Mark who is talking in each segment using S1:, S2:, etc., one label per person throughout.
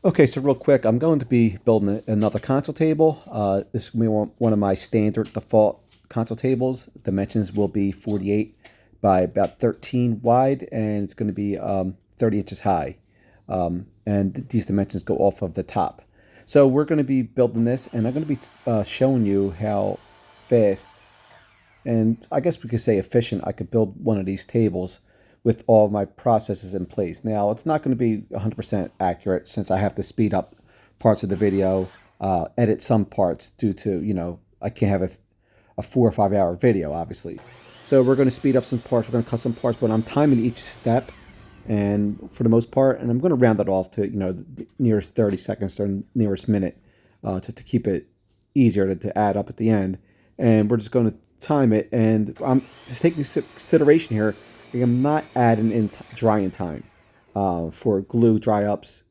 S1: Okay, so real quick, I'm going to be building another console table. This is going to be one of my standard default console tables. Dimensions will be 48 by about 13 wide, and it's going to be 30 inches high. And these dimensions go off of the top. So we're going to be building this, and I'm going to be showing you how fast, and I guess we could say efficient, I could build one of these tables with all of my processes in place. Now, it's not going to be 100% accurate since I have to speed up parts of the video, edit some parts due to, I can't have a 4 or 5 hour video, obviously. So we're going to speed up some parts, we're going to cut some parts, but I'm timing each step and for the most part, and I'm going to round it off to, the nearest 30 seconds or nearest minute to keep it easier to add up at the end. And we're just going to time it, and I'm just taking consideration here. I'm not adding in drying time for glue dry ups,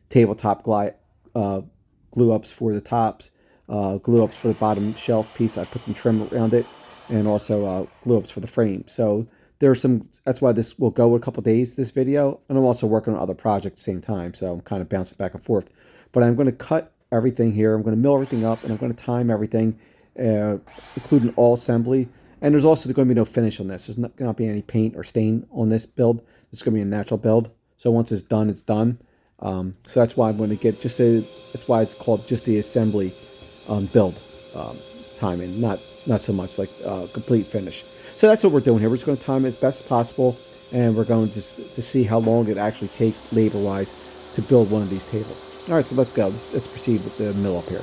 S1: tabletop glue ups for the tops, glue ups for the bottom shelf piece. I put some trim around it, and also glue ups for the frame. So there's some. That's why this will go a couple days. This video, and I'm also working on other projects at the same time. So I'm kind of bouncing back and forth. But I'm going to cut everything here. I'm going to mill everything up, and I'm going to time everything, including all assembly. And there's also going to be no finish on this. There's not going to be any paint or stain on this build. It's going to be a natural build. So once it's done, it's done. So that's why I'm going to get that's why it's called just the assembly build timing, not so much like complete finish. So that's what we're doing here. We're just going to time it as best as possible, and we're going to see how long it actually takes labor-wise to build one of these tables. All right, so let's go. Let's proceed with the mill up here.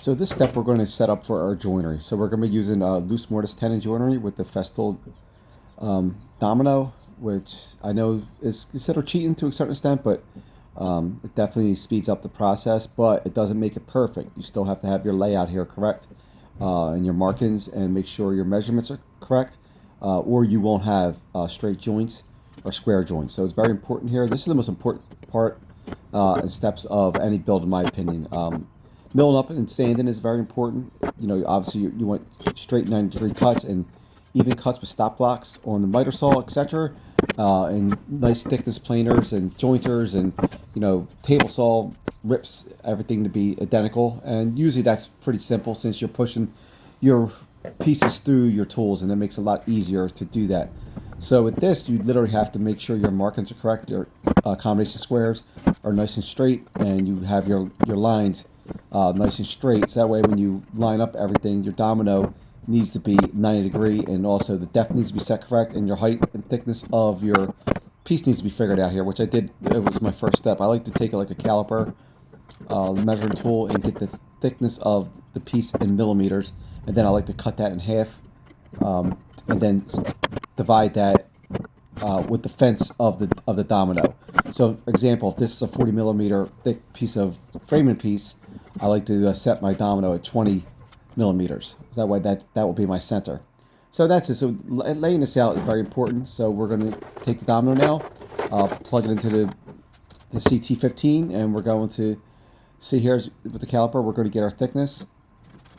S1: So this step we're going to set up for our joinery. So we're going to be using loose mortise tenon joinery with the festool domino, which I know is considered cheating to a certain extent, but it definitely speeds up the process, but it doesn't make it perfect. You still have to have your layout here correct and your markings, and make sure your measurements are correct, or you won't have straight joints or square joints. So it's very important here. This is the most important part and steps of any build, in my opinion. Milling up and sanding is very important. You know, obviously you want straight 90-degree cuts and even cuts with stop blocks on the miter saw, etc. And nice thickness planers and jointers, and table saw rips everything to be identical. And usually that's pretty simple since you're pushing your pieces through your tools, and it makes it a lot easier to do that. So with this, you literally have to make sure your markings are correct, your combination squares are nice and straight, and you have your lines nice and straight. So that way when you line up everything, your domino needs to be 90-degree, and also the depth needs to be set correct, and your height and thickness of your piece needs to be figured out here, which I did. It was my first step. I like to take like a caliper measuring tool and get the thickness of the piece in millimeters, and then I like to cut that in half, and then divide that with the fence of the domino. So, for example, if this is a 40 millimeter thick piece of framing piece, I like to set my domino at 20 millimeters. That way, that will be my center. So that's it. So laying this out is very important. So we're going to take the domino now, plug it into the CT15, and we're going to see here with the caliper, we're going to get our thickness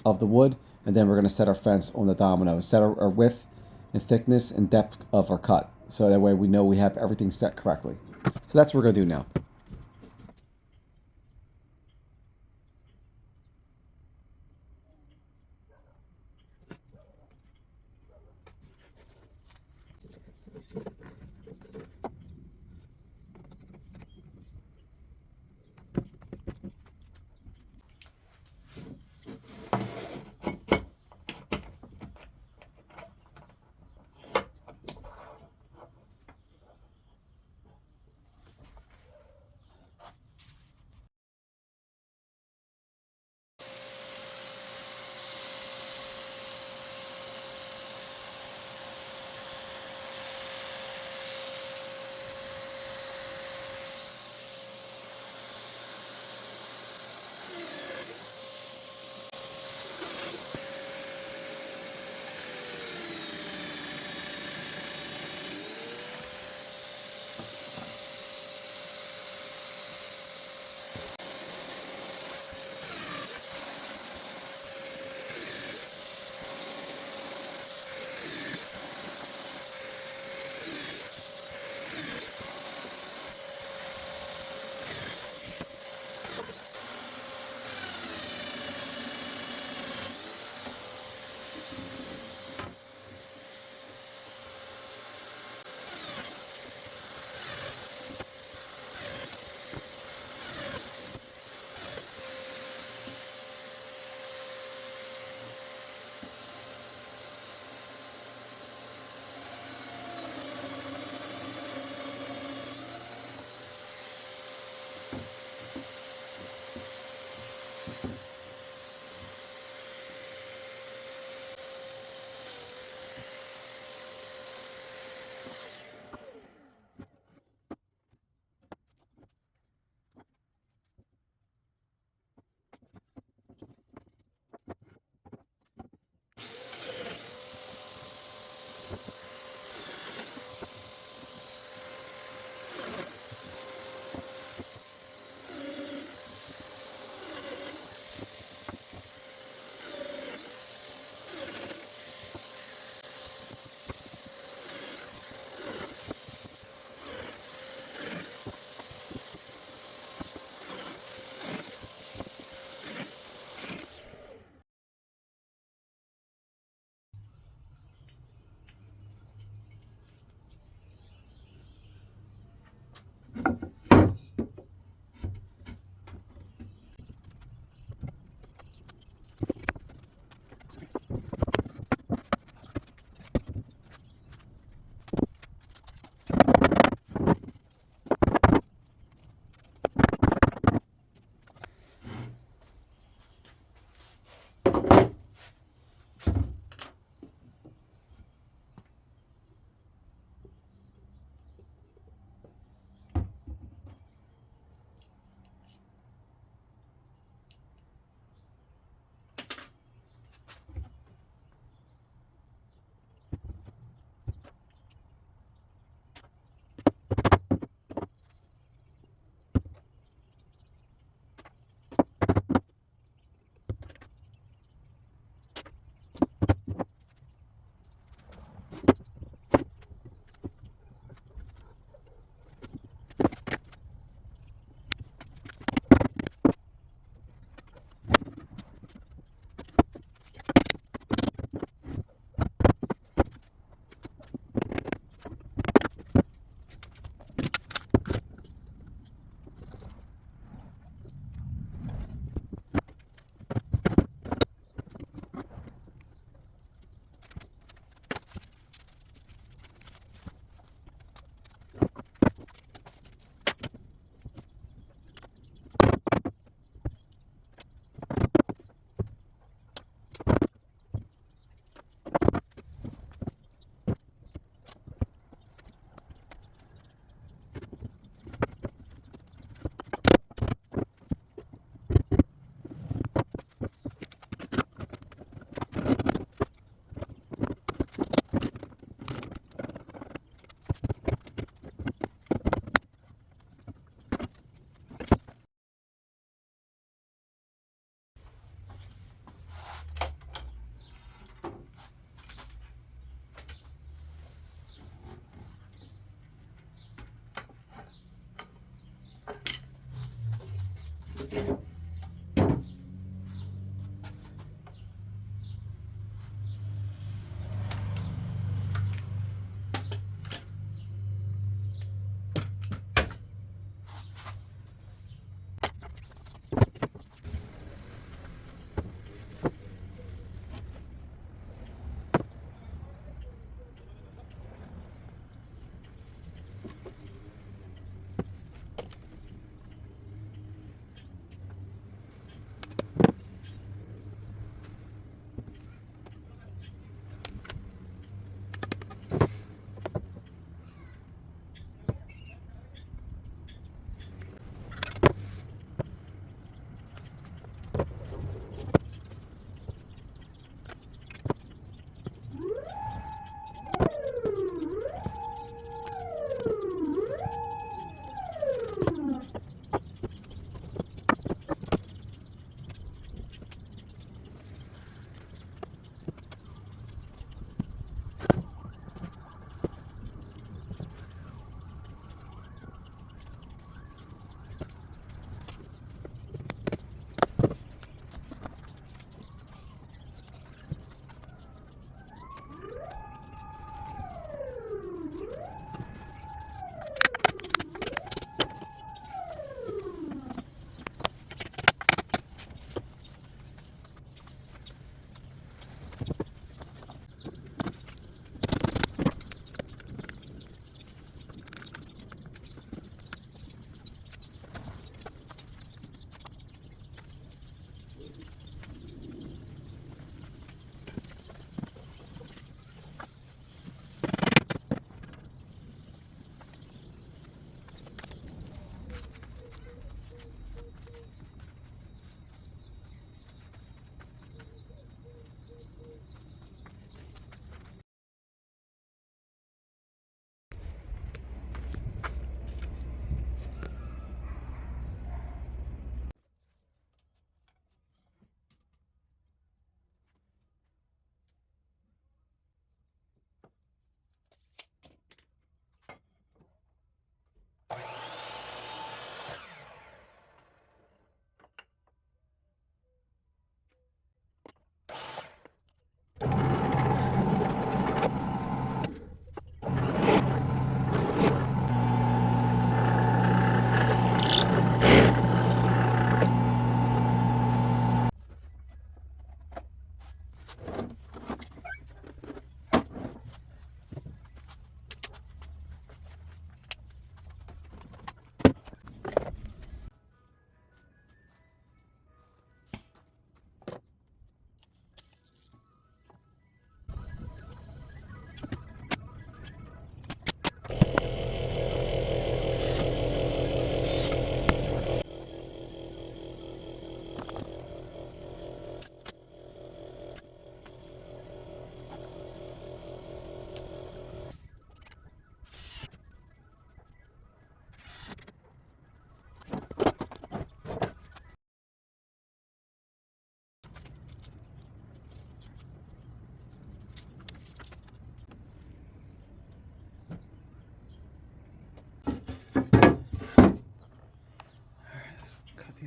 S1: of the wood, and then we're going to set our fence on the domino, set our width and thickness and depth of our cut. So that way we know we have everything set correctly. So that's what we're going to do now.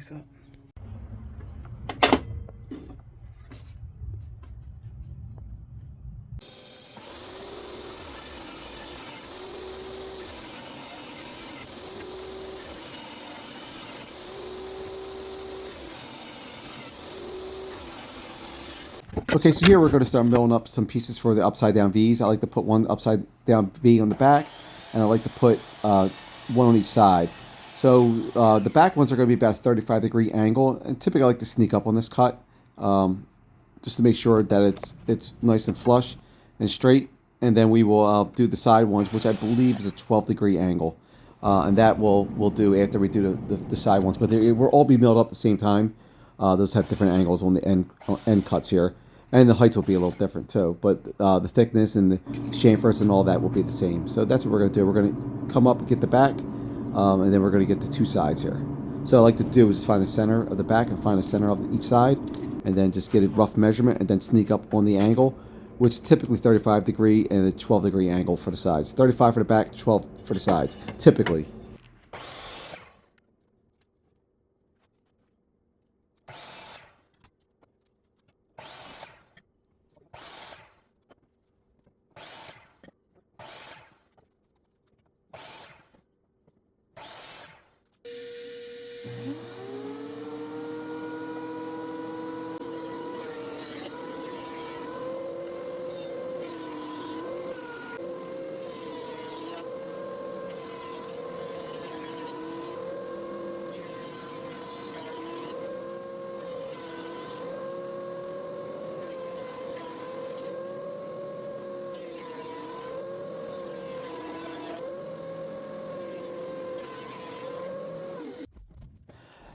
S1: so. Okay, so here we're going to start milling up some pieces for the upside down V's. I like to put one upside down V on the back, and I like to put one on each side. So the back ones are going to be about a 35-degree angle, and typically I like to sneak up on this cut just to make sure that it's nice and flush and straight. And then we will do the side ones, which I believe is a 12-degree angle, and that we'll do after we do the side ones. But they will all be milled up at the same time. Those have different angles on the end cuts here. And the heights will be a little different too, but the thickness and the chamfers and all that will be the same. So that's what we're going to do. We're going to come up and get the back, and then we're going to get the two sides here. So what I like to do is just find the center of the back and find the center of each side, and then just get a rough measurement and then sneak up on the angle, which is typically 35-degree and a 12-degree angle for the sides. 35 for the back, 12 for the sides, typically.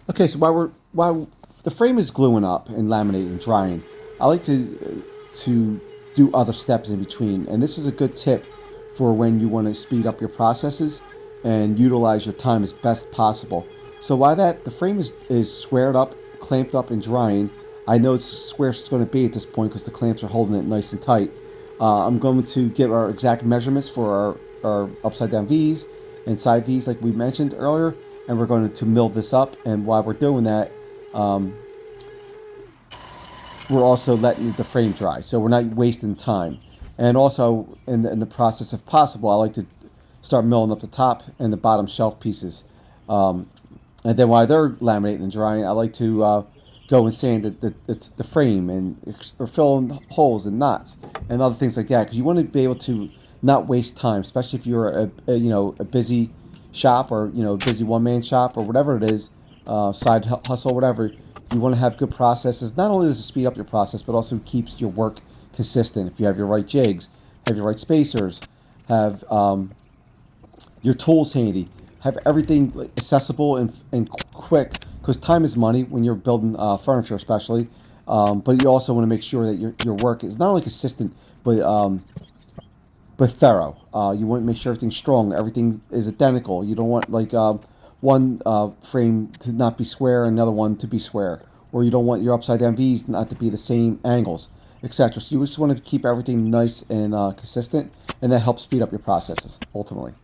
S1: Okay, so while the frame is gluing up and laminating and drying, I like to do other steps in between, and this is a good tip for when you want to speed up your processes and utilize your time as best possible. So while the frame is squared up, clamped up, and drying, I know it's square it's going to be at this point because the clamps are holding it nice and tight. I'm going to get our exact measurements for our upside down V's and side V's like we mentioned earlier, and we're going to mill this up. And while we're doing that, we're also letting the frame dry, so we're not wasting time. And also, in the process, if possible, I like to start milling up the top and the bottom shelf pieces. And then while they're laminating and drying, I like to go and sand the frame and or fill in holes and knots and other things like that, because you want to be able to not waste time, especially if you're a busy shop, or a busy one-man shop, or whatever it is, side hustle, whatever. You want to have good processes. Not only does it speed up your process, but also keeps your work consistent. If you have your right jigs, have your right spacers, have your tools handy, have everything accessible and quick, because time is money when you're building furniture, especially. But you also want to make sure that your work is not only consistent, but thorough. You want to make sure everything's strong, everything is identical. You don't want one frame to not be square and another one to be square, or you don't want your upside down V's not to be the same angles, etc. So you just want to keep everything nice and consistent, and that helps speed up your processes ultimately.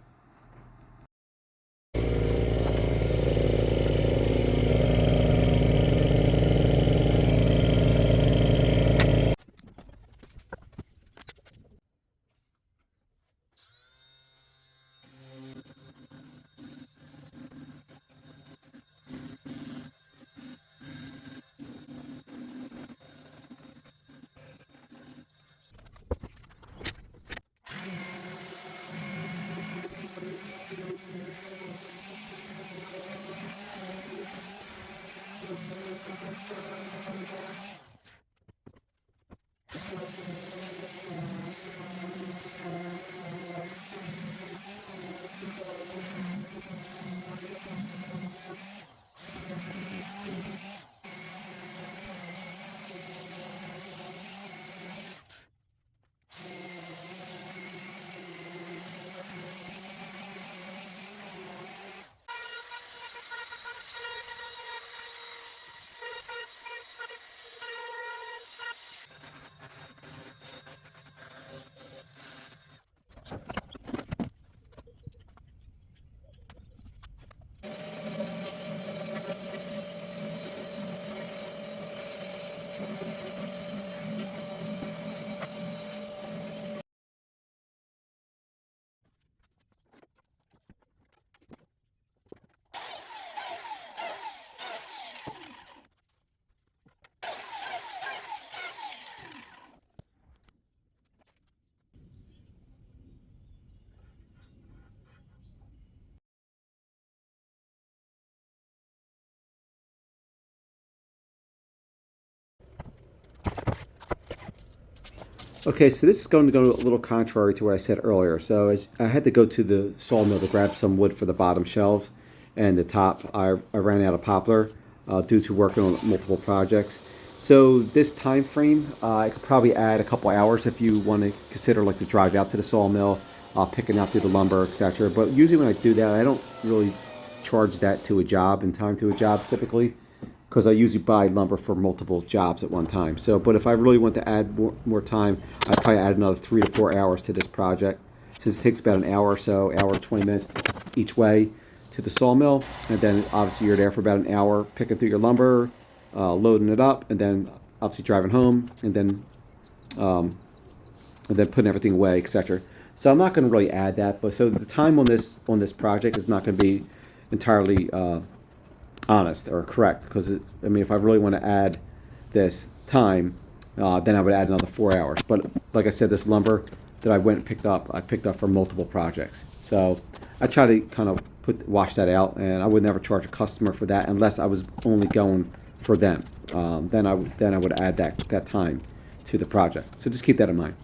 S1: Okay, so this is going to go a little contrary to what I said earlier. So as I had to go to the sawmill to grab some wood for the bottom shelves and the top. I ran out of poplar due to working on multiple projects. So this time frame, I could probably add a couple hours if you want to consider like the drive out to the sawmill, picking out through the lumber, etc. But usually when I do that, I don't really charge that to a job and time to a job typically, because I usually buy lumber for multiple jobs at one time. So, but if I really want to add more time, I'd probably add another 3 to 4 hours to this project. Since it takes about an hour or so, hour 20 minutes each way to the sawmill, and then obviously you're there for about an hour picking through your lumber, loading it up, and then obviously driving home, and then putting everything away, etc. So I'm not going to really add that, but so the time on this project is not going to be entirely honest or correct, because I mean, if I really want to add this time, then I would add another 4 hours. But like I said, this lumber that I went and picked up, I picked up for multiple projects. So I try to kind of wash that out, and I would never charge a customer for that unless I was only going for them. Then I would add that time to the project. So just keep that in mind.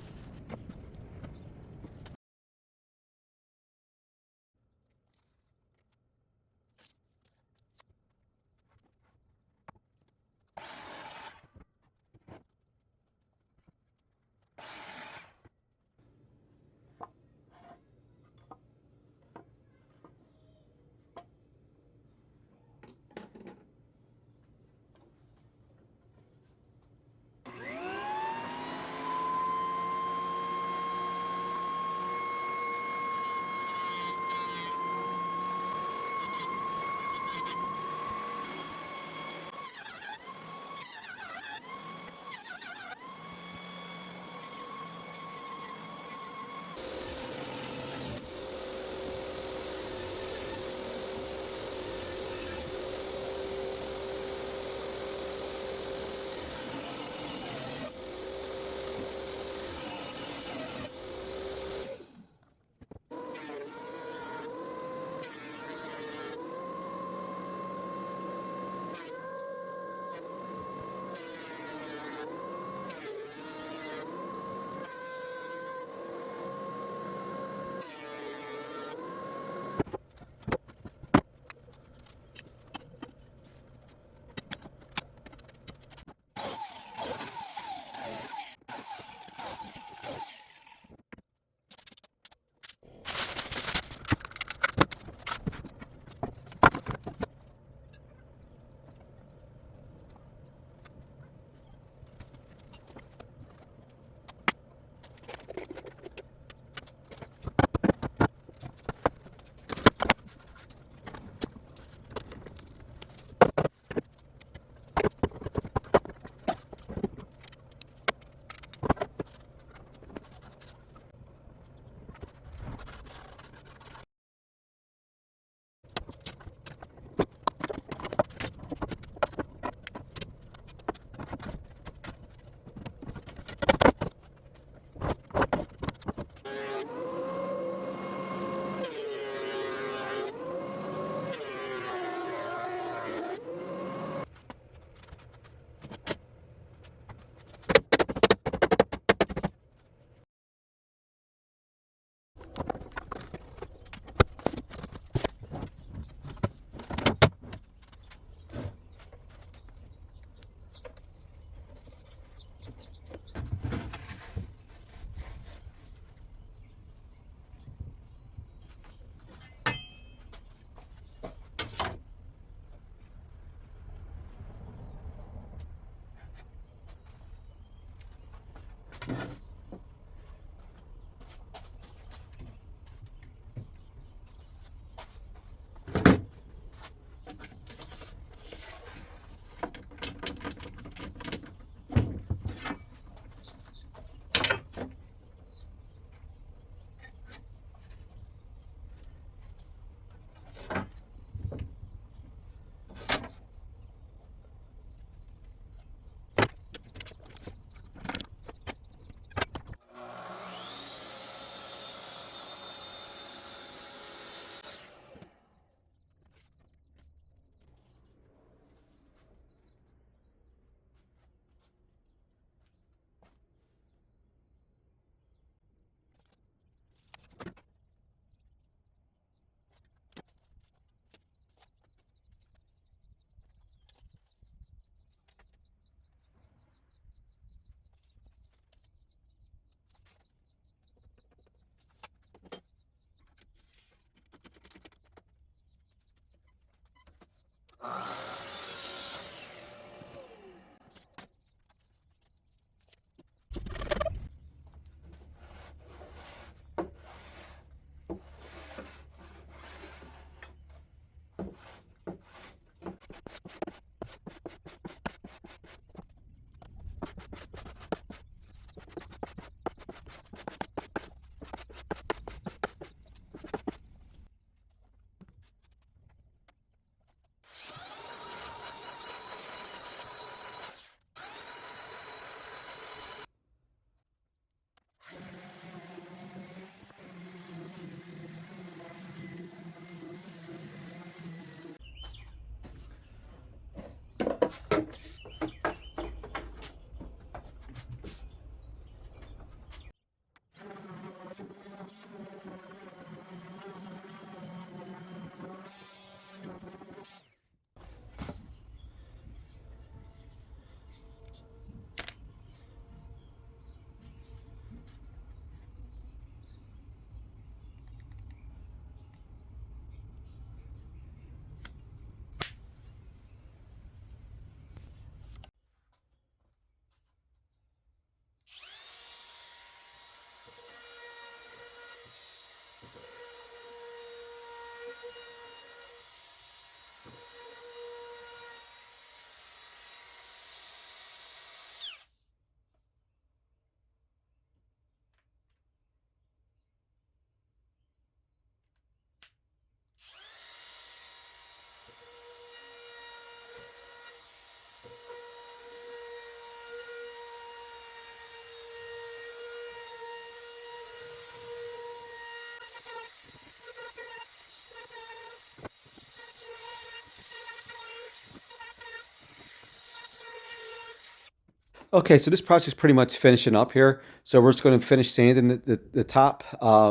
S1: Okay, so this project's pretty much finishing up here. So we're just going to finish sanding the top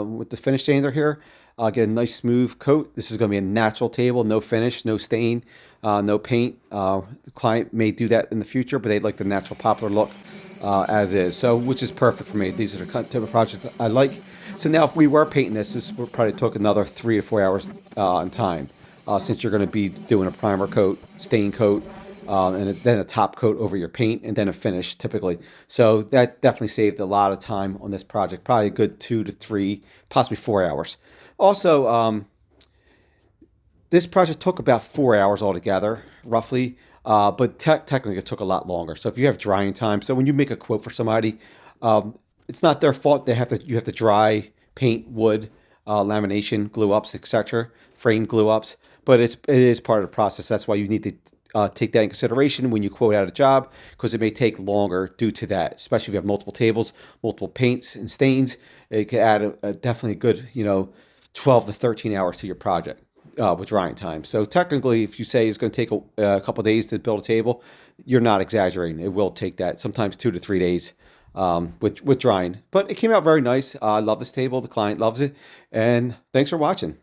S1: with the finish sander here. Get a nice smooth coat. This is going to be a natural table, no finish, no stain, no paint. The client may do that in the future, but they'd like the natural poplar look as is. So, which is perfect for me. These are the type of projects that I like. So now, if we were painting this would probably took another 3 to 4 hours in time, since you're going to be doing a primer coat, stain coat, then a top coat over your paint, and then a finish typically. So that definitely saved a lot of time on this project. Probably a good 2 to 3, possibly 4 hours. Also, this project took about 4 hours altogether, roughly, but technically it took a lot longer. So if you have drying time, so when you make a quote for somebody, it's not their fault. You have to dry, paint, wood, lamination, glue ups, etc., frame glue ups. But it is part of the process. That's why you need to take that in consideration when you quote out a job, because it may take longer due to that. Especially if you have multiple tables, multiple paints and stains, it could add definitely a good 12 to 13 hours to your project with drying time. So technically, if you say it's going to take a couple of days to build a table, you're not exaggerating. It will take that, sometimes 2 to 3 days with drying. But it came out very nice. I love this table. The client loves it. And thanks for watching.